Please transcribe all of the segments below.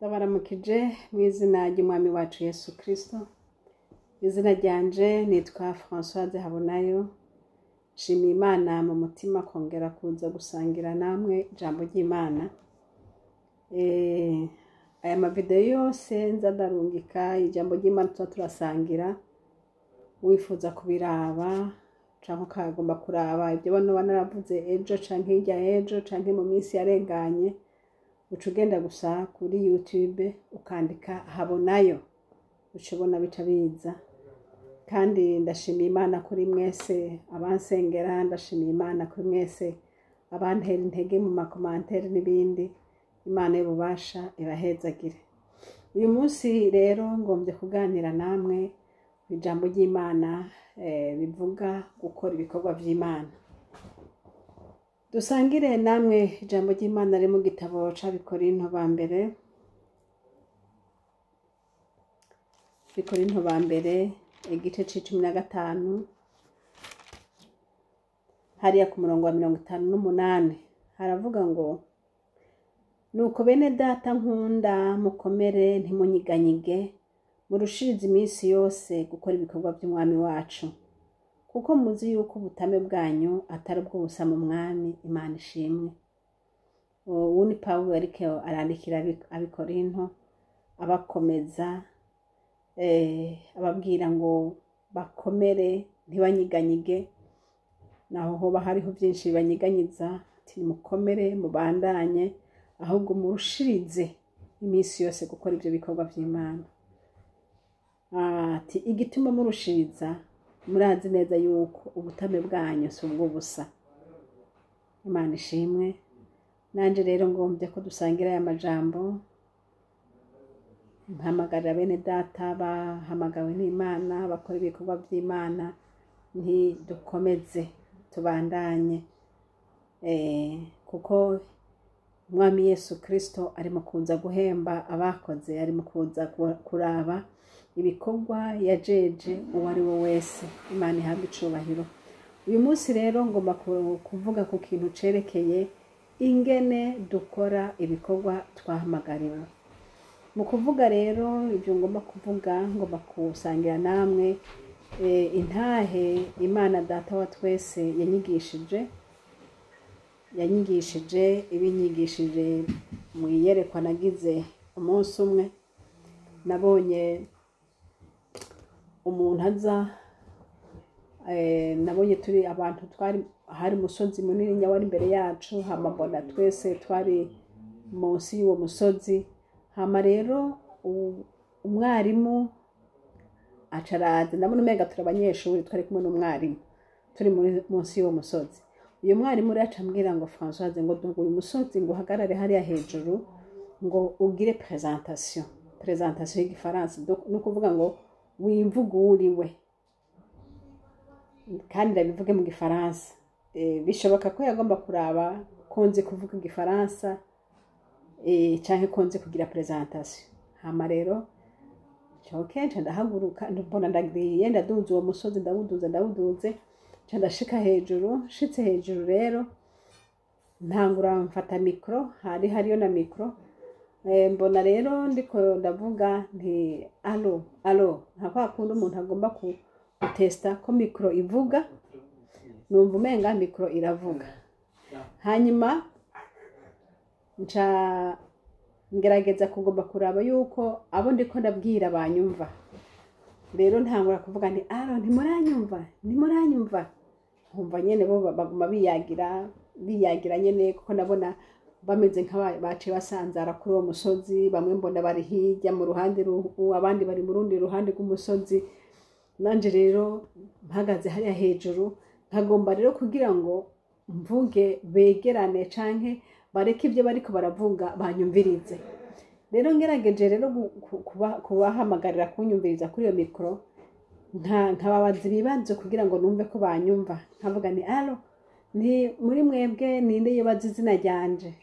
Ndabaramukije mu izina ry'umwami wacu Yesu Kristo. Izina ryanje nitwa Françoise Habonayo. Nshimiye Imana mu mutima kongera kuza gusangira namwe ijambo ry'Imana. Aya mavideo yose nza ndarungika ijambo ry'Imana turasangira. Wifuza kubiraba canke ukagomba kuraba ibyo bano naravuze ejo canke hirya ejo canke mu minsi yarenganye, uca ugenda gusa kuri YouTube ukandika Habonayo, ucubona bica biza. Kandi ndashimiye Imana kuri mwese abansengera, ndashimiye Imana kuri mwese abantera intege mu makomantere n'ibindi. Imana y'ububasha ibahezagire. Uyu munsi rero ngombye kuganira namwe ijambo ry'Imana rivuga gukora ibikorwa vy'Imana. Dusangire namwe ijambo ry'Imana riri mu gitabo c'Abikorinto ba mbere. Abikorinto ba mbere igice c'15 hariya ku murongo wa 58 haravuga ngo, nuko bene data nkunda mukomere ntimunyiganyige, murushirize iminsi yose gukora ibikorwa by'umwami wacu, kuko muzi yuko ubutame bwanyu atari ubw'ubusa mu mwami. Imana ishimwe. Ubu ni Pawulo ariko arandikira Abikorinto abakomeza, ababwira ngo bakomere ntibanyiganyige, naho hoba hariho byinshi bibanyiganyiza. Ati mukomere mubandanye, ahubwo murushirize iminsi yose gukora ibyo bikorwa by'Imana. Ati igituma murushiriza, murazi neza yuko ubutame bwanyu si ubw'ubusa. Imana ishimwe. Nanje rero ngombye ko dusangira aya majambo. Mpamagarira bene data bahamagawe n'Imana bakora ibikorwa by'Imana, ntidukomeze tubandanye, kuko umwami Yesu Kristo ari mu kuza guhemba abakoze, ari mu kuza kuraba ibikorwa yajeje uwo ari we wese. Imana ihabwe icubahiro. Uyu munsi rero ngomba kuvuga ku kintu cerekeye ingene dukora ibikorwa twahamagariwe. Mu kuvuga rero ibyo ngomba kuvuga, ngomba kusangira namwe intahe Imana data wa twese yanyigishije ibinyigishije mu iyerekwa nagize umunsi umwe. Nabonye umuntu aza, nabonye turi abantu, twari hari umusozi munini wari imbere yacu, hama mbona twese twari munsi y'uwo musozi. Hama rero umwarimu acaraza, ndabona umenga turi abanyeshuri twari kumwe n'umwarimu turi munsi y'uwo musozi. Uyu mwarimu rero acambwira ngo, Françoise, ngo duga uyu musozi ngo uhagarare hariya hejuru ngo ugire presentation y'igifaransa, no kuvuga ngo wimvuguriwe kandi ndabivuge mu gifaransa. Bishoboka ko yagomba kuraba ko nzi kuvuga igifaransa canke ko nzi kugira presentation. Hama rero kenshi ndahaguruka, mbona ndagiye ndaduza uwo musozi, ndawuduze ca ndashika hejuru. Nshitse hejuru rero ntangura mfata mikro, hariyo na mikro. Mbona rero ndiko ndavuga nti alo, nka kwa kundi umuntu agomba gutesta ko mikro ivuga. Numva umenga mikro iravuga. Hanyuma nca ngerageza kugomba kuraba yuko abo ndiko ndabwira banyumva. Rero ntangura kuvuga nti ntimuranyumva. Nkumva nyene bo baguma biyagira nyene, kuko ndabona bameze nk'abaciye basanzara kuri uwo musozi. Bamwe mbona bari hirya mu ruhande, abandi bari mu rundi ruhande rw'umusozi. Nanje rero mpagaze hariya hejuru, nkagomba rero kugira ngo mvuge begerane canke bareke ibyo bariko baravuga banyumvirize. Rero ngerageje rero kubahamagarira kunyumviriza kuri iyo mikro, nkababaza ibibazo kugira ngo numve ko banyumva. Nkavuga ni ni muri mwebwe ninde yobazi izina ryanje,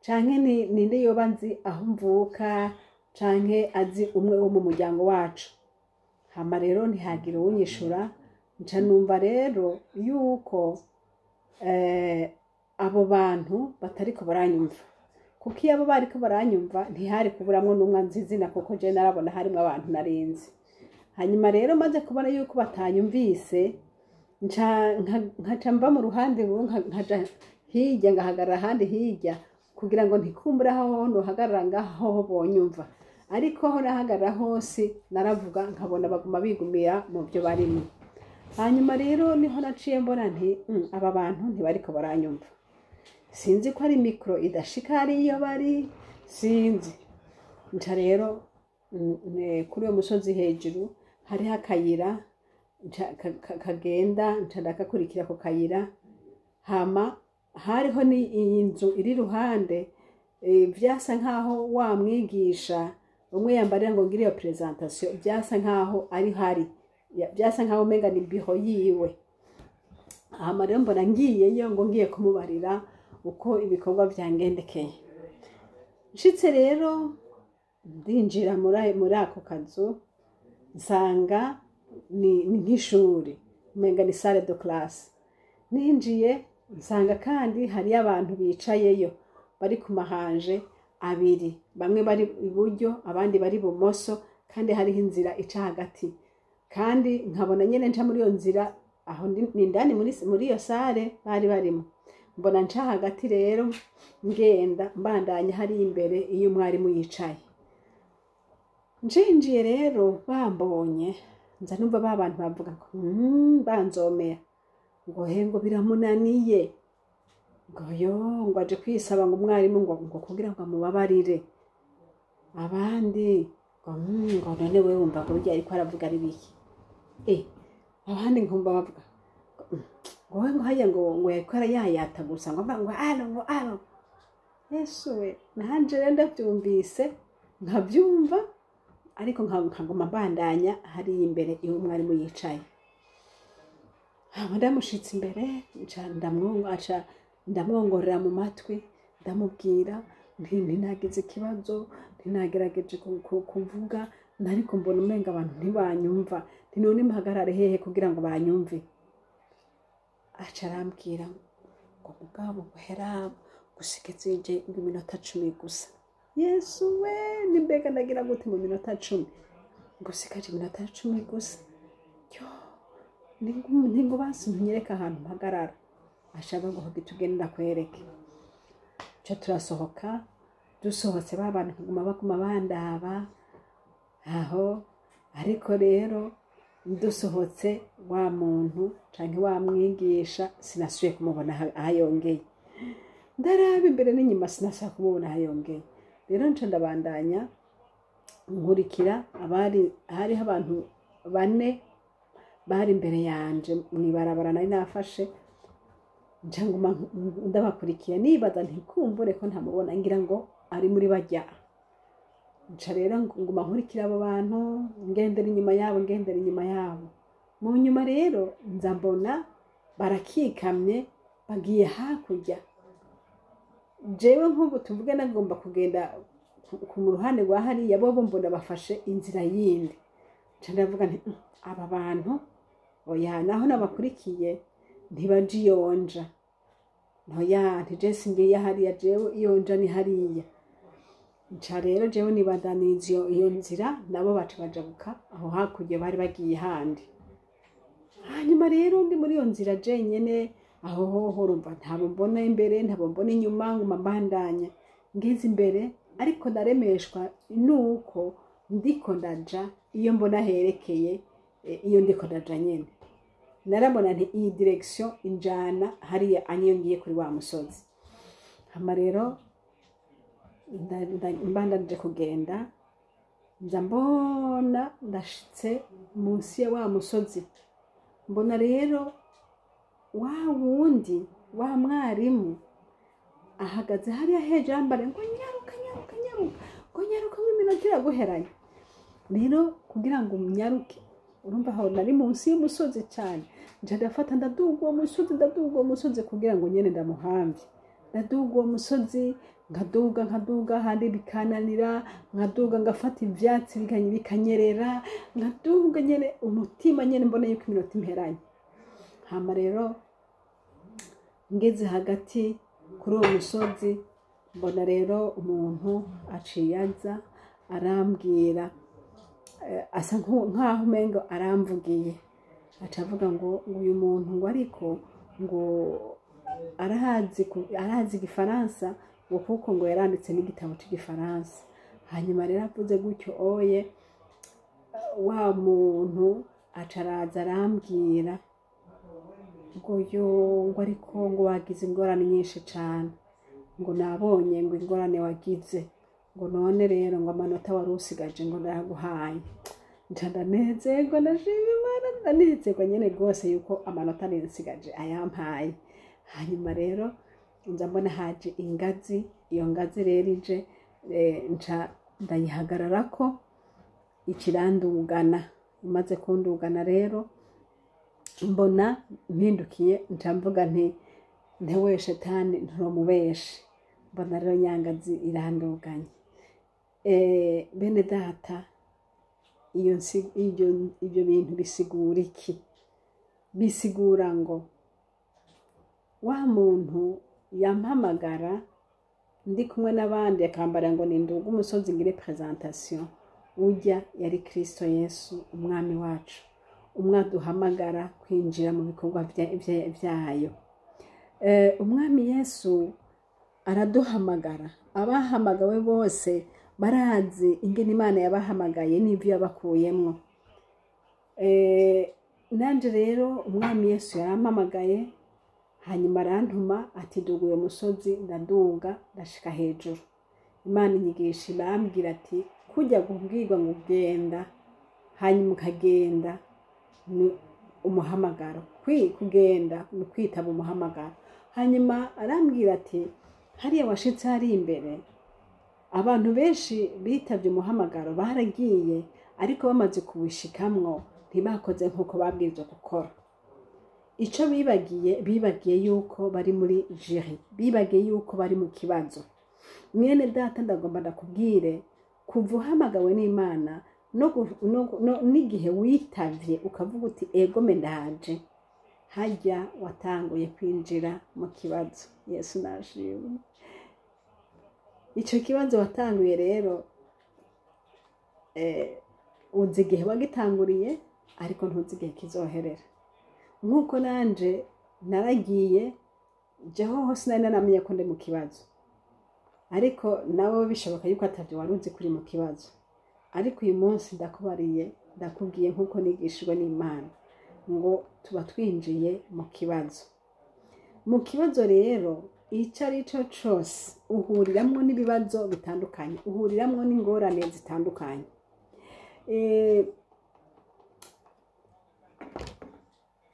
canke ninde yobanzi aho mvuka, canke azi umwe wo mu muryango wacu. Hama rero ntihagira uwunyishura. Nca numva rero yuko abo bantu batariko baranyumva, kuko iyo abo bariko baranyumva ntihari kuburamwo n'umwe nzi izina kuko je narabona harimwo abantu narinzi. Hanyuma rero maze kubona yuko batanyumvise nkaca mva mu ruhande rumwe nkaja hirya ngahagarara ahandi hirya kugira ngo ntikumbure aho nohagarara ngaho bonyumva, ariko aho nahagarara hose naravuga nkabona baguma bigumira mu byo barimo. Hanyuma rero niho naciye mbona nti aba bantu ntibariko baranyumva, sinzi ko ari mikro idashika hariyo bari, sinzi. Nca rero kuri uwo musozi hejuru hariho akayira kagenda, nca ndakakurikira ku kayira. Hama hariho iyi nzu iri ruhande, vyasa nkaho wa mwigisha umwe yambarira ngo ngire iyo presentation, vyasa nkaho ari hari, vyasa nkaho umenga ni biho yiwe. Hama rero mbona ngiyeyo ngo ngiye kumubarira uko ibikorwa vyangendekeye. Nshitse rero ndinjira muri ako kazu, nsanga ni nk'ishuri, umenga ni salle de classe. Ninjiye nsanga kandi hariyo abantu bicayeyo bari ku mahanje abiri, bamwe bari iburyo abandi bari ibumoso, kandi hariho inzira ica hagati. Kandi nkabona nyene nca muri iyo nzira, aho ni indani muri iyo sare bari barimo. Mbona nca hagati rero ngenda mbandanya hari imbere iyo umwarimu yicaye. Njinjiye rero bambonye, nza numva ba bantu bavuga ngo banzomera ngo hengo biramunaniye, ngo yo ngo aje kwisaba ngo umwarimu ngo kugira ngo amubabarire. Abandi ngo none wewe wumva ngo bijya ariko aravuga ari biki? Abandi nkumva bavuga ngo we ngo haya ngo yakora yayata gusa ngo alo. Yesu we, nanje rero ndabyumvise nkabyumva, ariko nkaguma mbandanya hari imbere iyo umwarimu yicaye. Ndamushitse imbere ndamwongorera mu matwi, ndamubwira ntinagize ikibazo, ntinagerageje kuvuga, ariko mbona umenga abantu ntibanyumva, none mpagarare hehe kugira ngo banyumve. Aca arambwira ngo mugabo guhera gushikeze iminota 10 gusa. Yesu we, nimbega ndagira gute mu minota 10? Gushikaje iminota 10 gusa. Yo, ningo basi ntunyereka ahantu mpagarara. Ashaka ngo tugenda kwereke. Cyo turasohoka, dusohotse babana baguma bandaba aho. Ariko rero dusohotse wa muntu canke wa mwigisha sinasuye kumubona ahayongeye. Ndaraba imbere n'inyuma sinasa kumubona ahayongeye. Rero nca ndabandanya nkurikira hariho abantu 4 bari imbere yanje mwibarabara nari nafashe, nca nguma ndabakurikiye nibaza ntikumbure ko ntamubona, ngira ngo ari muri bajya. Nca rero nguma nkurikira abo bantu, ngendera inyuma yabo. Mu nyuma rero nza mbona barakikamye bagiye hakurya. Jewe nk'ubu tuvuge nagomba kugenda ku ruhande rwa hariya, bo mbona bafashe inzira yindi. Nca ndavuga nti aba bantu oya, naho nabakurikiye ntibaji yonja. Ntoya ntijesi ngiye hariya, jewe iyonja ni hariya. Nca rero jewe nibandaniza iyo nzira, nabo baca bajabuka aho hakurya bari bagiye handi. Hanyuma rero ndi muri iyo nzira jenyene, aho hoho urumva ntabo mbona imbere ntabo mbona inyuma, nguma mbandanya ngeze imbere. Ariko naremeshwa nuko ndiko ndaja iyo mbona herekeye, iyo ndiko ndaja nyene narabona nti iyi direction injana hariya anyongiye kuri wa musozi. Hama rero mbandanje kugenda, nza mbona ndashitse munsi ya wa musozi. Mbona rero wa wundi wa mwarimu ahagaze hariya hejuru yambare ngo nyaruka iminota iraguheranye. Rero kugira ngo nyaruke, urumva aho nari munsi y'umusozi cyane, nje ndafata ndaduga uwo musozi kugira ngo nyene ndamuhamvye. Ndaduga uwo musozi, nkaduga handi bikananira, nkaduga ngafata ivyatsi bikanyerera, nkaduga nyene umutima nyene mbona yuko iminota imperanye. Hama rero ngeze hagati kuri uwo musozi mbona rero umuntu aciye aza arambwira asa nk'aho umengo aramvugiye aca avuga ngo uyu muntu ngo ariko ngo arahazi igifaransa ngo kuko ngo yaranditse n'igitabo cy'igifaransa. Hanyuma rero avuze gutyo oye wa muntu aca araza arambwira ngo ngo ariko ngo wagize ingorane nyinshi cyane, ngo nabonye ngo ingorane wagize, ngo none rero ngo amanota wari usigaje ngo ndayaguhaye. Ndanezerwa ndashima Imana, ndanezerwa nyene rwose yuko amanota nsigaje ayampaye. Hanyuma rero nza mbona haje ingazi, iyo ngazi rero ije nca ndayihagararako ikirandugana. Imaze kundugana rero mbona mpindukiye nca mvuga nti ntewe shetani nturomubeshe. Mbona rero nyangazi iranduganye. Bene data, ibyo bintu bisigura iki? Bisigura ngo wa muntu yampamagara ndi kumwe n'abandi akambara ngo ninduga umusozi ngire presentation, ujya yari Kristo Yesu umwami wacu, umwaduhamagara kwinjira mu bikorwa byayo. Umwami Yesu araduhamagara, abahamagawe bose barazi ingene Imana yabahamagaye n'ibyo yabakuyemwo. Nanje rero umwami Yesu yarampamagaye, hanyuma arantuma ati duga uyo musozi, ndaduga ndashika hejuru. Imana inyigisha irambwira ati kujya kubwirwa ngo ugenda hanyuma ukagenda ni umuhamagaro, kugenda ni kwitaba umuhamagaro. Hanyuma arambwira ati hariya washitse hari imbere abantu benshi bitavye umuhamagaro baragiye, ariko bamaze kuwishikamwo ntibakoze nkuko babwirizwa gukora. Ico bibagiye yuko bari muri jiri, bibagiye yuko bari mu kibazo. Mwene data ndagomba ndakubwire, kuva uhamagawe n'Imana n'igihe witavye ukavuga uti ego ndaje, hajya watanguye kwinjira mu kibazo. Yesu nashimwe. Ico kibazo watanguye rero uzi igihe wagitanguriye, ariko ntuzi igihe kizoherera. Nkuko nanje naragiye jeho hose nari nanamenye ko ndi mu kibazo, ariko nawe bishoboka yuko atavyo waruzi kuri mu kibazo. Ariko uyu munsi ndakubariye, ndakubwiye nkuko nigishijwe n'Imana ngo tuba twinjiye mu kibazo. Mu kibazo rero ico ari cyo cyose uhuriramwo n'ibibazo bitandukanye, uhuriramwo n'ingorane zitandukanye.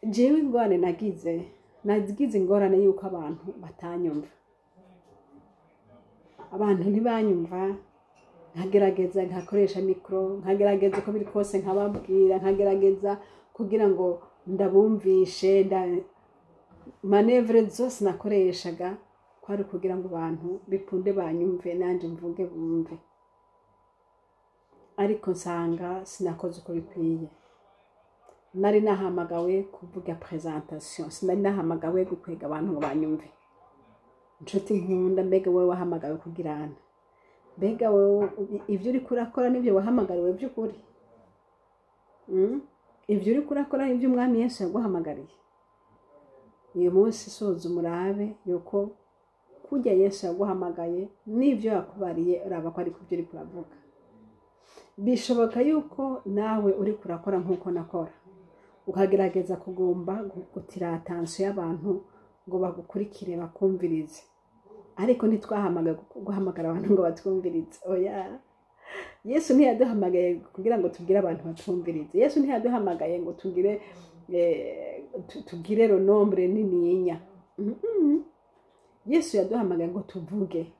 Jewe ingorane nagize ingorane yuko abantu batanyumva, abantu ntibanyumva. Nkagerageza nkakoresha mikro, nkagerageza uko biri kose nkababwira, nkagerageza kugira ngo ndabumvishe, manevre zose nakoreshaga kwari kugira ngo abantu bikunde banyumve nanje mvuge bumve. Ariko nsanga sinakoze uko bikwiye. Nari nahamagawe kuvuga presentation, sinari nahamagawe gukwega abantu ngo banyumve. Nshuti nkunda, mbega wewe wahamagawe kugirana? Mbega wewe ivyo uri kurakora nivyo wahamagariwe by'ukuri? Ivyo uri kurakora nivyo umwami Yesu yaguhamagariye? Uyu munsi soza umurabe yuko kujya Yesu yaguhamagaye n'ivyo yakubariye uraba ko ari kubyo uri kuravuga. Bishoboka yuko nawe uri kurakora nkuko nakora, ukagerageza kugomba gutira attention y'abantu ngo bagukurikire bakumvirize. Ariko guhamagara abantu ngo batwumvirize. Oya, Yesu ntiyaduhamagaye kugira ngo tubwire abantu batwumvirize. Yesu ntiyaduhamagaye ngo tugire nombre nininya. Yesu yaduhamagaye ngo tuvuge.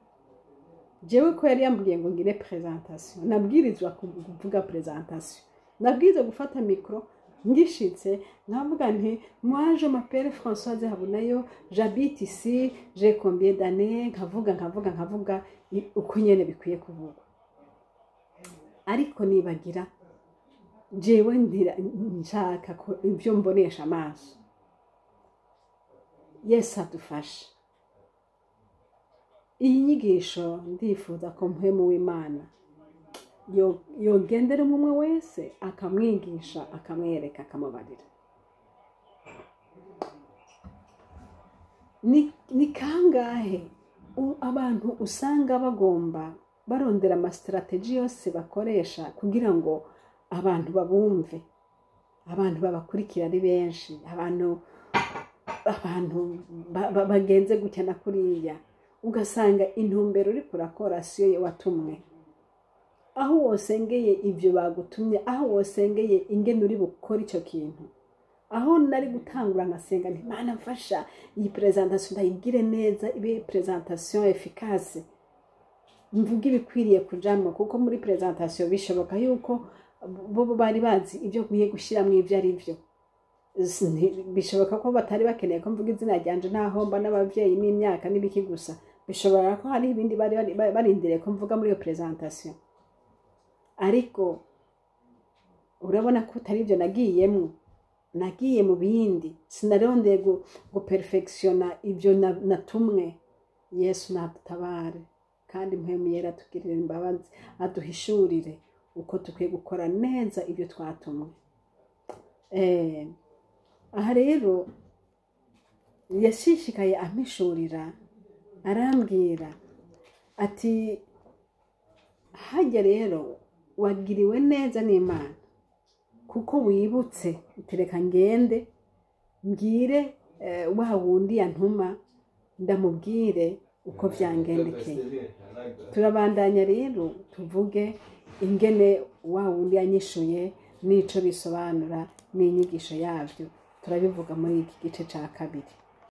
Jewe ko yari yambwiye ngo ngire presentation, nabwirizwa kuvuga presentation, nabwirizwa gufata micro ngishitse nkavuga nti moi je m'appelle Françoise Habunayo, j'habite ici, j'ai combien d'années, nkavuga uko nyene bikwiye kuvugwa. Ariko nibagira jewe nshaka ko ivyo mbonesha amaso. Yesu adufashe. iyi nyigisho ndifuza ko mpwemu w'Imana yogendera umwe wese akamwigisha akamwereka akamubarira. Ni kangahe abantu usanga bagomba barondera amasitrategi yose bakoresha kugira ngo abantu babumve, abantu babakurikira ari benshi, abantu bagenze gutya na kuriya, ugasanga intumbero uri kurakora siyo watumwe. Aho wosengeye ibyo bagutumye, aho wosengeye ingene uri bukora icyo kintu, aho nari gutangura ngasenga nti Mana mfasha iyi presentation ndayigire neza, ibe presentation efficace, mvuga ibikwiriye kujamwo, kuko muri presentation bishoboka yuko bo bari bazi ibyo guye gushira mu ivyo ari byo. Bishoboka ko batari bakeneye ko mvuga izina ryanje ntahomba n'abavyeyi n'imyaka n'ibiki gusa. Bishobora ko hari ibindi barindiriye ko mvuga muri iyo presentation, ariko urabona ko utari ibyo nagiyemwo. Nagiye mu bindi, sinarondeye guperfectiona ibyo natumwe. Yesu nadutabare kandi mpwemu yera atugirire imbabazi, aduhishurire uko tukwiye gukora neza ibyo twatumwe. Aha rero yashishikaye ampishurira, arambwira ati hajya rero wagiriwe neza n'Imana kuko wibutse utereka ngende mbwire wa wundi yantuma ndamubwire uko vyangendekeye. Turabandanya rero tuvuge ingene wa wundi yanyishuye n'ico bisobanura n'inyigisho yavyo, turabivuga muri iki gice ca kabiri.